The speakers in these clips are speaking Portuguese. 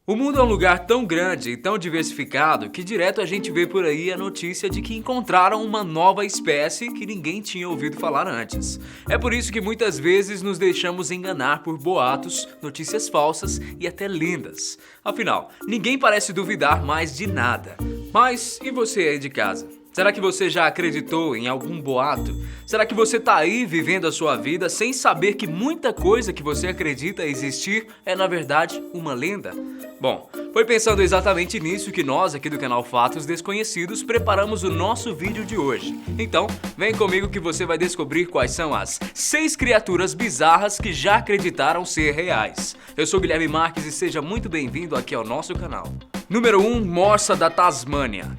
O mundo é um lugar tão grande e tão diversificado que direto a gente vê por aí a notícia de que encontraram uma nova espécie que ninguém tinha ouvido falar antes. É por isso que muitas vezes nos deixamos enganar por boatos, notícias falsas e até lendas. Afinal, ninguém parece duvidar mais de nada. Mas e você aí de casa? Será que você já acreditou em algum boato? Será que você tá aí vivendo a sua vida sem saber que muita coisa que você acredita existir é na verdade uma lenda? Bom, foi pensando exatamente nisso que nós aqui do canal Fatos Desconhecidos preparamos o nosso vídeo de hoje. Então, vem comigo que você vai descobrir quais são as 6 criaturas bizarras que já acreditaram ser reais. Eu sou Guilherme Marques e seja muito bem-vindo aqui ao nosso canal. Número 1, Morsa da Tasmânia.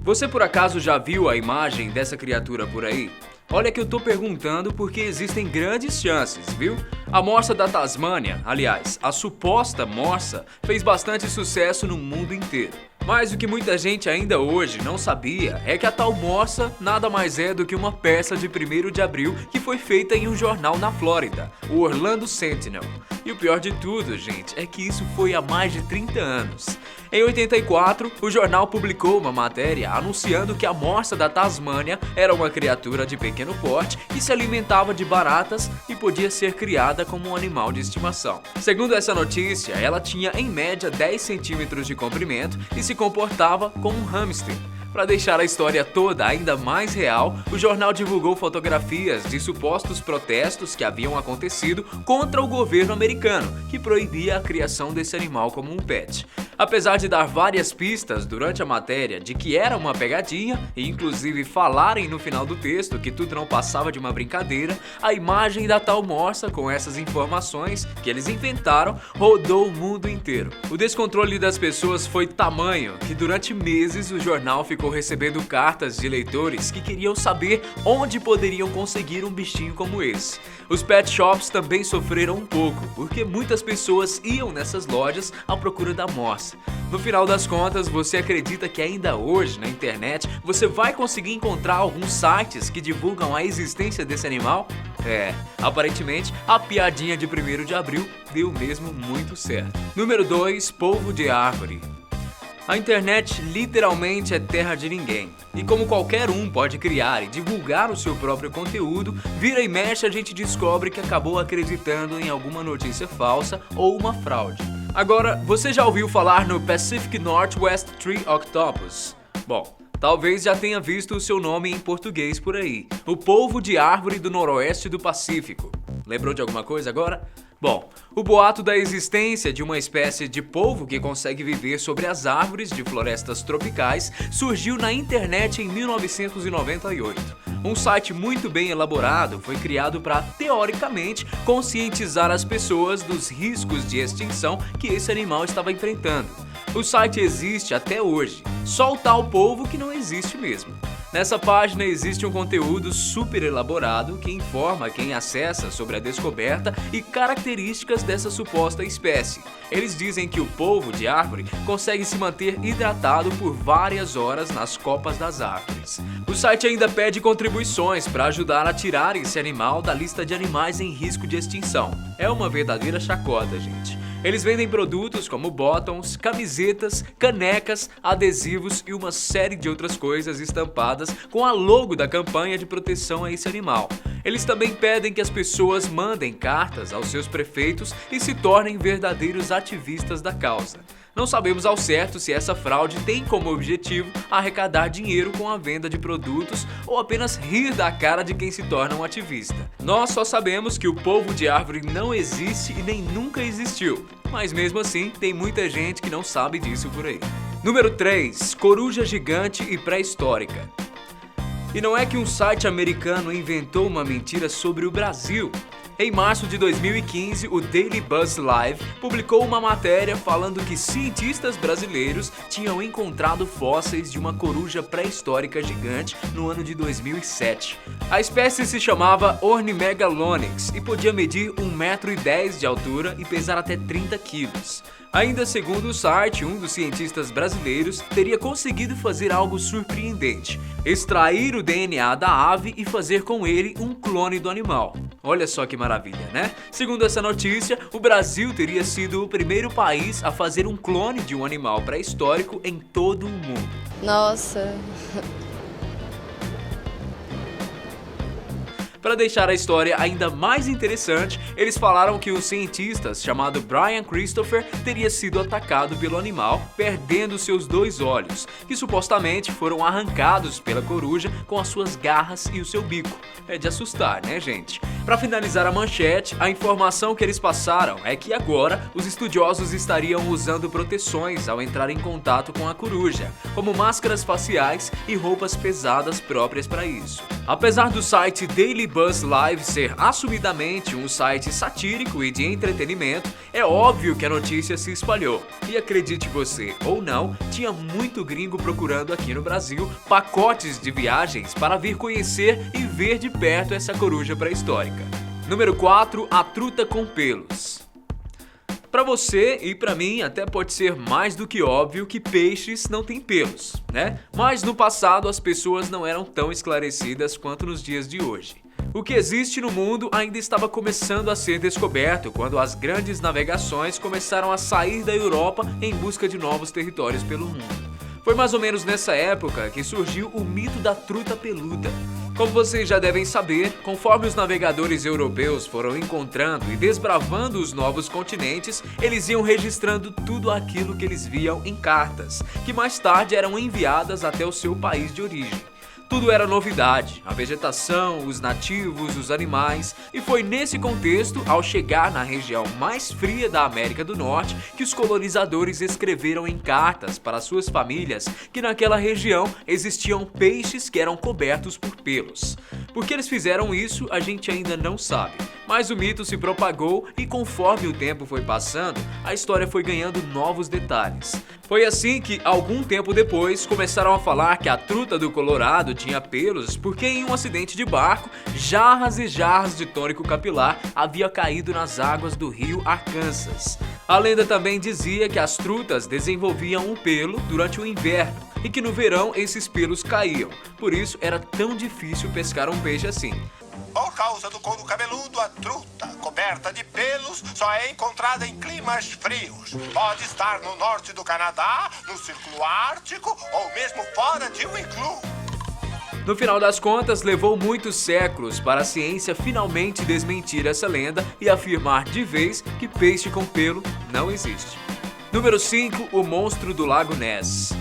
Você por acaso já viu a imagem dessa criatura por aí? Olha que eu tô perguntando porque existem grandes chances, viu? A morsa da Tasmânia, aliás, a suposta morsa, fez bastante sucesso no mundo inteiro. Mas o que muita gente ainda hoje não sabia é que a tal morsa nada mais é do que uma peça de 1º de abril que foi feita em um jornal na Flórida, o Orlando Sentinel. E o pior de tudo, gente, é que isso foi há mais de 30 anos. Em 84, o jornal publicou uma matéria anunciando que a morsa da Tasmânia era uma criatura de pequeno porte que se alimentava de baratas e podia ser criada como um animal de estimação. Segundo essa notícia, ela tinha em média 10 centímetros de comprimento e se comportava como um hamster. Para deixar a história toda ainda mais real, o jornal divulgou fotografias de supostos protestos que haviam acontecido contra o governo americano, que proibia a criação desse animal como um pet. Apesar de dar várias pistas durante a matéria de que era uma pegadinha, e inclusive falarem no final do texto que tudo não passava de uma brincadeira, a imagem da tal morsa com essas informações que eles inventaram rodou o mundo inteiro. O descontrole das pessoas foi tamanho que durante meses o jornal ficou recebendo cartas de leitores que queriam saber onde poderiam conseguir um bichinho como esse. Os pet shops também sofreram um pouco, porque muitas pessoas iam nessas lojas à procura da morsa. No final das contas, você acredita que ainda hoje, na internet, você vai conseguir encontrar alguns sites que divulgam a existência desse animal? Aparentemente, a piadinha de 1º de abril deu mesmo muito certo. Número 2, polvo de árvore. A internet literalmente é terra de ninguém. E como qualquer um pode criar e divulgar o seu próprio conteúdo, vira e mexe a gente descobre que acabou acreditando em alguma notícia falsa ou uma fraude. Agora, você já ouviu falar no Pacific Northwest Tree Octopus? Bom, talvez já tenha visto o seu nome em português por aí. O polvo de árvore do noroeste do Pacífico. Lembrou de alguma coisa agora? Bom, o boato da existência de uma espécie de polvo que consegue viver sobre as árvores de florestas tropicais surgiu na internet em 1998. Um site muito bem elaborado foi criado para, teoricamente, conscientizar as pessoas dos riscos de extinção que esse animal estava enfrentando. O site existe até hoje, só o tal polvo que não existe mesmo. Nessa página existe um conteúdo super elaborado que informa quem acessa sobre a descoberta e características dessa suposta espécie. Eles dizem que o polvo de árvore consegue se manter hidratado por várias horas nas copas das árvores. O site ainda pede contribuições para ajudar a tirar esse animal da lista de animais em risco de extinção. É uma verdadeira chacota, gente. Eles vendem produtos como bottoms, camisetas, canecas, adesivos e uma série de outras coisas estampadas com a logo da campanha de proteção a esse animal. Eles também pedem que as pessoas mandem cartas aos seus prefeitos e se tornem verdadeiros ativistas da causa. Não sabemos ao certo se essa fraude tem como objetivo arrecadar dinheiro com a venda de produtos ou apenas rir da cara de quem se torna um ativista. Nós só sabemos que o polvo de árvore não existe e nem nunca existiu, mas mesmo assim tem muita gente que não sabe disso por aí. Número 3, coruja gigante e pré-histórica. E não é que um site americano inventou uma mentira sobre o Brasil. Em março de 2015, o Daily Buzz Live publicou uma matéria falando que cientistas brasileiros tinham encontrado fósseis de uma coruja pré-histórica gigante no ano de 2007. A espécie se chamava Ornimegalonyx e podia medir 1,10 m de altura e pesar até 30 kg. Ainda segundo o site, um dos cientistas brasileiros teria conseguido fazer algo surpreendente: extrair o DNA da ave e fazer com ele um clone do animal. Olha só que maravilha, né? Segundo essa notícia, o Brasil teria sido o primeiro país a fazer um clone de um animal pré-histórico em todo o mundo. Nossa. Para deixar a história ainda mais interessante, eles falaram que o cientista chamado Brian Christopher teria sido atacado pelo animal, perdendo seus 2 olhos, que supostamente foram arrancados pela coruja com as suas garras e o seu bico. É de assustar, né, gente? Para finalizar a manchete, a informação que eles passaram é que agora os estudiosos estariam usando proteções ao entrar em contato com a coruja, como máscaras faciais e roupas pesadas próprias para isso. Apesar do site Daily Buzz Live ser assumidamente um site satírico e de entretenimento, é óbvio que a notícia se espalhou. E acredite você ou não, tinha muito gringo procurando aqui no Brasil pacotes de viagens para vir conhecer e ver de perto essa coruja pré-histórica. Número 4, a truta com pelos. Para você e para mim até pode ser mais do que óbvio que peixes não têm pelos, né? Mas no passado as pessoas não eram tão esclarecidas quanto nos dias de hoje. O que existe no mundo ainda estava começando a ser descoberto quando as grandes navegações começaram a sair da Europa em busca de novos territórios pelo mundo. Foi mais ou menos nessa época que surgiu o mito da truta peluda. Como vocês já devem saber, conforme os navegadores europeus foram encontrando e desbravando os novos continentes, eles iam registrando tudo aquilo que eles viam em cartas, que mais tarde eram enviadas até o seu país de origem. Tudo era novidade, a vegetação, os nativos, os animais, e foi nesse contexto, ao chegar na região mais fria da América do Norte, que os colonizadores escreveram em cartas para suas famílias que naquela região existiam peixes que eram cobertos por pelos. Por que eles fizeram isso, a gente ainda não sabe, mas o mito se propagou e conforme o tempo foi passando, a história foi ganhando novos detalhes. Foi assim que, algum tempo depois, começaram a falar que a truta do Colorado tinha pelos porque em um acidente de barco, jarras e jarras de tônico capilar havia caído nas águas do rio Arkansas. A lenda também dizia que as trutas desenvolviam um pelo durante o inverno e que no verão esses pelos caíam, por isso era tão difícil pescar um peixe assim. Por causa do couro cabeludo, a truta, coberta de pelos, só é encontrada em climas frios. Pode estar no norte do Canadá, no Círculo Ártico ou mesmo fora de um iglu. No final das contas, levou muitos séculos para a ciência finalmente desmentir essa lenda e afirmar de vez que peixe com pelo não existe. Número 5, o monstro do Lago Ness.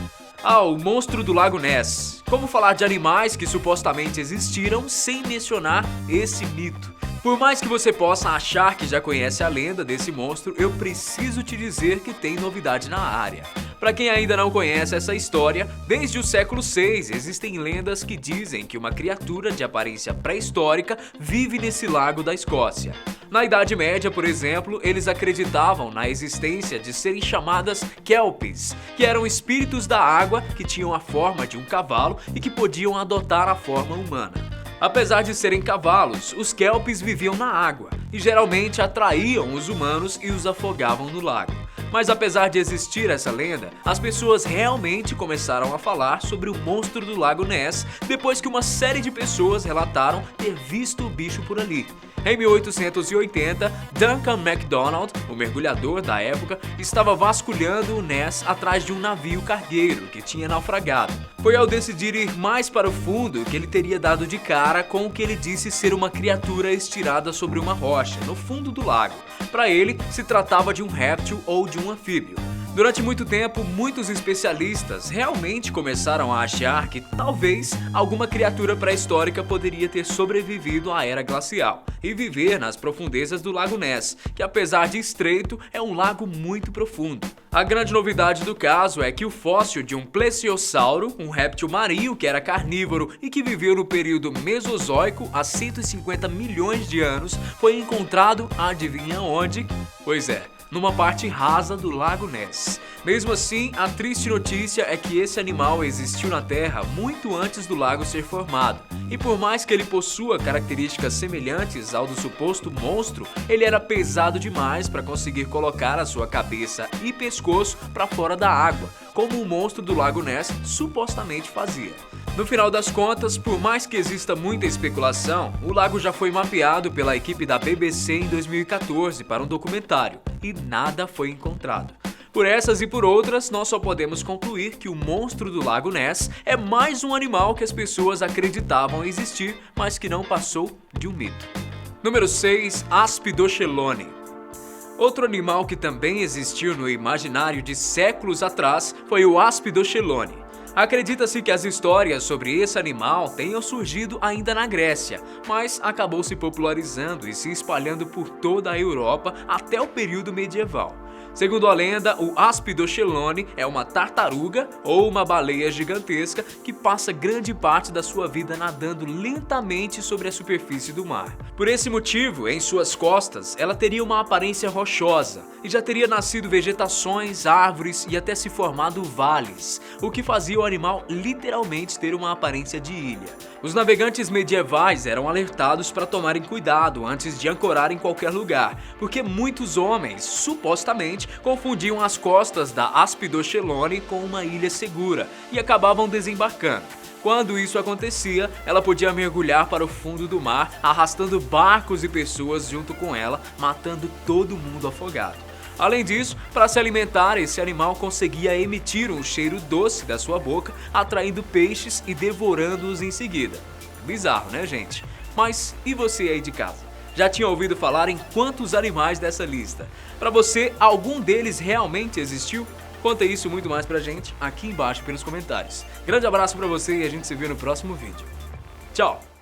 O monstro do Lago Ness. Como falar de animais que supostamente existiram sem mencionar esse mito? Por mais que você possa achar que já conhece a lenda desse monstro, eu preciso te dizer que tem novidade na área. Para quem ainda não conhece essa história, desde o século VI existem lendas que dizem que uma criatura de aparência pré-histórica vive nesse lago da Escócia. Na Idade Média, por exemplo, eles acreditavam na existência de serem chamadas kelpies, que eram espíritos da água que tinham a forma de um cavalo e que podiam adotar a forma humana. Apesar de serem cavalos, os kelpies viviam na água e geralmente atraíam os humanos e os afogavam no lago. Mas apesar de existir essa lenda, as pessoas realmente começaram a falar sobre o monstro do Lago Ness depois que uma série de pessoas relataram ter visto o bicho por ali. Em 1880, Duncan MacDonald, o mergulhador da época, estava vasculhando o Ness atrás de um navio cargueiro que tinha naufragado. Foi ao decidir ir mais para o fundo que ele teria dado de cara com o que ele disse ser uma criatura estirada sobre uma rocha, no fundo do lago. Para ele, se tratava de um réptil ou de um anfíbio. Durante muito tempo, muitos especialistas realmente começaram a achar que talvez alguma criatura pré-histórica poderia ter sobrevivido à era glacial e viver nas profundezas do Lago Ness, que apesar de estreito, é um lago muito profundo. A grande novidade do caso é que o fóssil de um plesiosauro, um réptil marinho que era carnívoro e que viveu no período Mesozoico há 150 milhões de anos, foi encontrado, adivinha onde? Pois é, numa parte rasa do Lago Ness. Mesmo assim, a triste notícia é que esse animal existiu na Terra muito antes do lago ser formado. E por mais que ele possua características semelhantes ao do suposto monstro, ele era pesado demais para conseguir colocar a sua cabeça e pescoço para fora da água, como o monstro do Lago Ness supostamente fazia. No final das contas, por mais que exista muita especulação, o lago já foi mapeado pela equipe da BBC em 2014 para um documentário e nada foi encontrado. Por essas e por outras, nós só podemos concluir que o monstro do Lago Ness é mais um animal que as pessoas acreditavam existir, mas que não passou de um mito. Número 6. Aspidochelone. Outro animal que também existiu no imaginário de séculos atrás foi o Aspidochelone. Acredita-se que as histórias sobre esse animal tenham surgido ainda na Grécia, mas acabou se popularizando e se espalhando por toda a Europa até o período medieval. Segundo a lenda, o Aspidochelone é uma tartaruga ou uma baleia gigantesca que passa grande parte da sua vida nadando lentamente sobre a superfície do mar. Por esse motivo, em suas costas, ela teria uma aparência rochosa e já teria nascido vegetações, árvores e até se formado vales, o que fazia o animal literalmente ter uma aparência de ilha. Os navegantes medievais eram alertados para tomarem cuidado antes de ancorar em qualquer lugar, porque muitos homens, supostamente, confundiam as costas da Aspidochelone com uma ilha segura e acabavam desembarcando. Quando isso acontecia, ela podia mergulhar para o fundo do mar, arrastando barcos e pessoas junto com ela, matando todo mundo afogado. Além disso, para se alimentar, esse animal conseguia emitir um cheiro doce da sua boca, atraindo peixes e devorando-os em seguida. Bizarro, né, gente? Mas e você aí de casa? Já tinha ouvido falar em quantos animais dessa lista? Para você, algum deles realmente existiu? Conta isso e muito mais pra gente aqui embaixo pelos comentários. Grande abraço pra você e a gente se vê no próximo vídeo. Tchau!